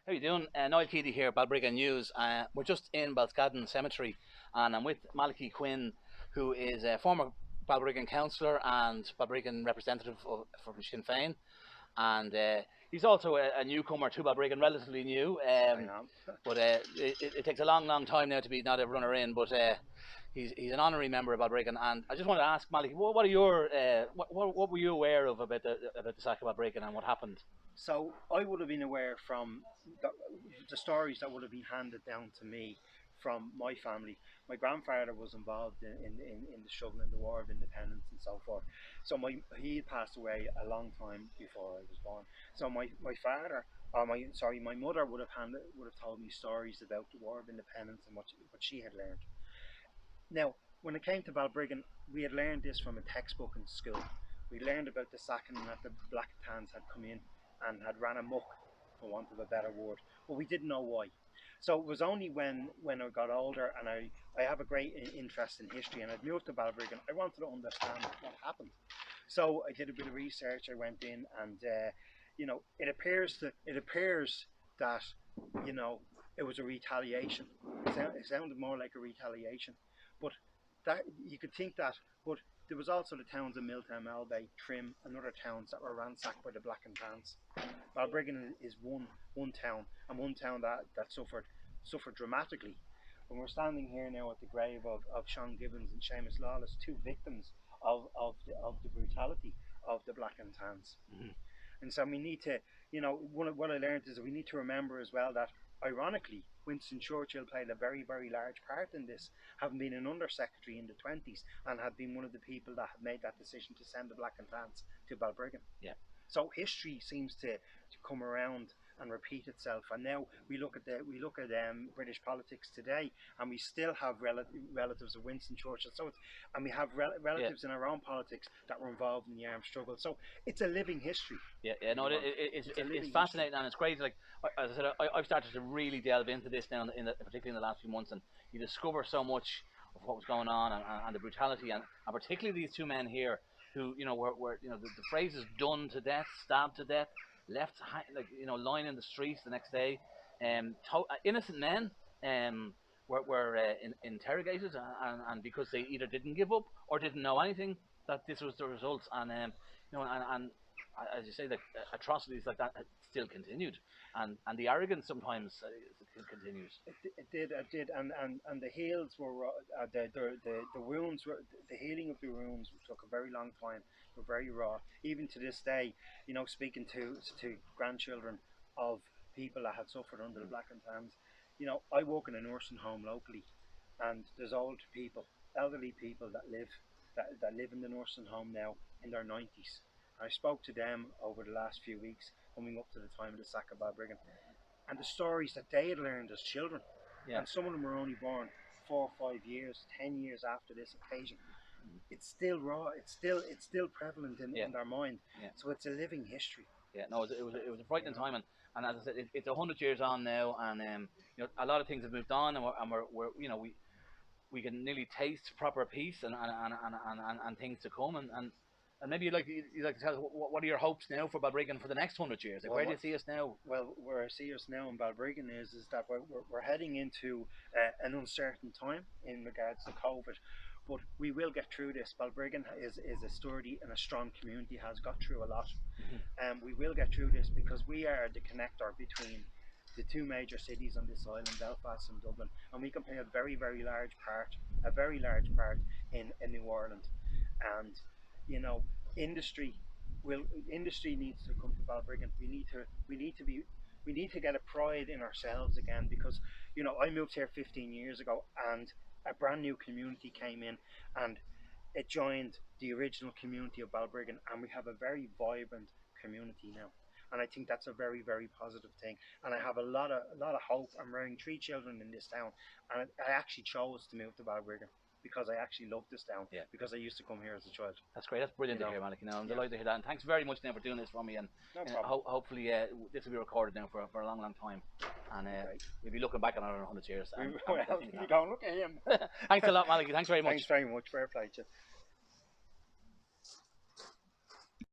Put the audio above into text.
How you doing? Noel Keady here, Balbriggan News. We're just in Balbriggan Cemetery, and I'm with Malachy Quinn, who is a former Balbriggan councillor and Balbriggan representative from Sinn Féin, and he's also a newcomer to Balbriggan, relatively new. I am. But it takes a long, long time now to be not a runner in. But he's an honorary member of Balbriggan, and I just want to ask Malachy, what are your what were you aware of about the sack of Balbriggan and what happened? So I would have been aware from the, the stories that would have been handed down to me from my family. My grandfather was involved in the struggle in the War of Independence and so forth. So he passed away a long time before I was born. So my father, or my mother would have told me stories about the War of Independence and what she had learned. Now, when it came to Balbriggan, we had learned this from a textbook in school. We learned about the sacking that the Black Tans had come in and had ran amok, for want of a better word, but we didn't know why. So it was only when I got older and I have a great interest in history and I'd moved to Balbriggan, I wanted to understand what happened. So I did a bit of research. I went in and it appears that you know it was a retaliation. It sounded more like a retaliation, but that you could think that. But there was also the towns of Milltown, Malbay, Trim, and other towns that were ransacked by the Black and Tans. Balbriggan is one town, and one town that suffered dramatically. And we're standing here now at the grave of Sean Gibbons and Seamus Lawless, two victims of the brutality of the Black and Tans. Mhm. And so we need to, what I learned is that we need to remember as well that, ironically, Winston Churchill played a very, very large part in this, having been an undersecretary in the 20s and had been one of the people that had made that decision to send the Black and Tans to Balbriggan. Yeah. So history seems to come around and repeat itself. And now we look at British politics today, and we still have relatives of Winston Churchill. And we have relatives in our own politics that were involved in the armed struggle. So it's a living history. Yeah, no, it's fascinating and it's crazy. Like as I said, I've started to really delve into this now, particularly in the last few months, and you discover so much of what was going on and the brutality, and particularly these two men here who were the phrase is done to death, stabbed to death, left lying in the streets the next day, innocent men were interrogated and because they either didn't give up or didn't know anything that this was the result, and as you say, the atrocities like that still continued, and the arrogance sometimes continues. It did, and the heals were the wounds were the healing of the wounds took a very long time. Were very raw, even to this day. Speaking to grandchildren of people that had suffered under the Black and Tans. I work in a nursing home locally, and there's old people, elderly people that live in the nursing home now in their 90s. I spoke to them over the last few weeks, coming up to the time of the sack of Balbriggan, and the stories that they had learned as children. Yeah. And some of them were only born 4 or 5 years, 10 years after this occasion. It's still raw. It's still prevalent in their mind. Yeah. So it's a living history. Yeah, no, it was a frightening time, and as I said, it's 100 years on now, and a lot of things have moved on, and we can nearly taste proper peace and things to come, and maybe you'd like to tell us what are your hopes now for Balbriggan for the next 100 years? Like, Well, where do you see us now? Well, where I see us now in Balbriggan is that we're heading into an uncertain time in regards to COVID, but we will get through this. Balbriggan is a sturdy and a strong community, has got through a lot, and we will get through this because we are the connector between the two major cities on this island, Belfast and Dublin, and we can play a very large part in New Ireland, and you know, industry industry needs to come to Balbriggan. We need to get a pride in ourselves again because I moved here 15 years ago and a brand new community came in and it joined the original community of Balbriggan, and we have a very vibrant community now. And I think that's a very, very positive thing. And I have a lot of hope. I'm rearing three children in this town, and I actually chose to move to Balbriggan because I actually love this town Yeah, because I used to come here as a child. that's great. That's brilliant to hear, Malik. I'm delighted to hear that, and thanks very much now for doing this for me. And No problem. hopefully this will be recorded now for a long, long time, and Okay. we'll be looking back on it in 100 years. Well, you don't look at him. Thanks a lot, Malik. Thanks very much. Thanks very much. Fair play to you.